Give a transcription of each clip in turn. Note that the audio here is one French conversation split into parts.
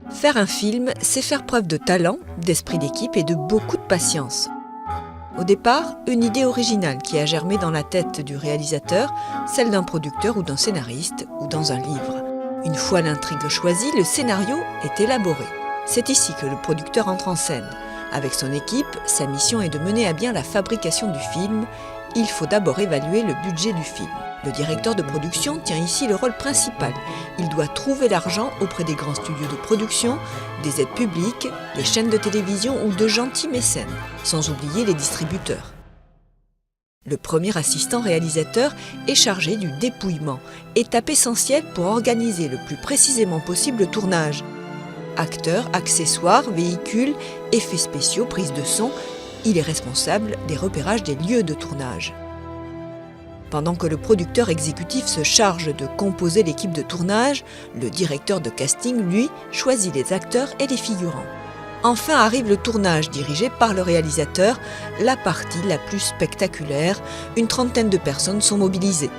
Faire un film, c'est faire preuve de talent, d'esprit d'équipe et de beaucoup de patience. Au départ, une idée originale qui a germé dans la tête du réalisateur, celle d'un producteur ou d'un scénariste ou dans un livre. Une fois l'intrigue choisie, le scénario est élaboré. C'est ici que le producteur entre en scène. Avec son équipe, sa mission est de mener à bien la fabrication du film. Il faut d'abord évaluer le budget du film. Le directeur de production tient ici le rôle principal. Il doit trouver l'argent auprès des grands studios de production, des aides publiques, des chaînes de télévision ou de gentils mécènes, sans oublier les distributeurs. Le premier assistant réalisateur est chargé du dépouillement, étape essentielle pour organiser le plus précisément possible le tournage. Acteurs, accessoires, véhicules, effets spéciaux, prise de son, il est responsable des repérages des lieux de tournage. Pendant que le producteur exécutif se charge de composer l'équipe de tournage, le directeur de casting, lui, choisit les acteurs et les figurants. Enfin arrive le tournage dirigé par le réalisateur, la partie la plus spectaculaire. Une trentaine de personnes sont mobilisées.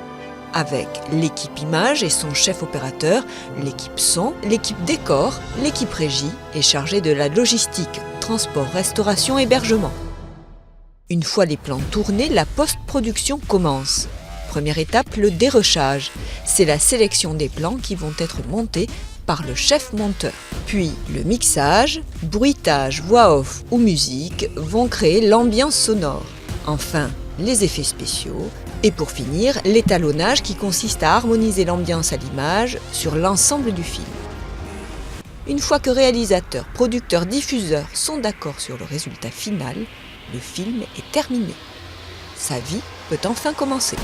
Avec l'équipe image et son chef opérateur, l'équipe son, l'équipe décor, l'équipe régie est chargée de la logistique, transport, restauration, hébergement. Une fois les plans tournés, la post-production commence. Première étape, le dérochage. C'est la sélection des plans qui vont être montés par le chef monteur. Puis le mixage, bruitage, voix off ou musique vont créer l'ambiance sonore. Enfin, les effets spéciaux. Et pour finir, l'étalonnage qui consiste à harmoniser l'ambiance à l'image sur l'ensemble du film. Une fois que réalisateurs, producteurs, diffuseurs sont d'accord sur le résultat final, le film est terminé. Sa vie peut enfin commencer.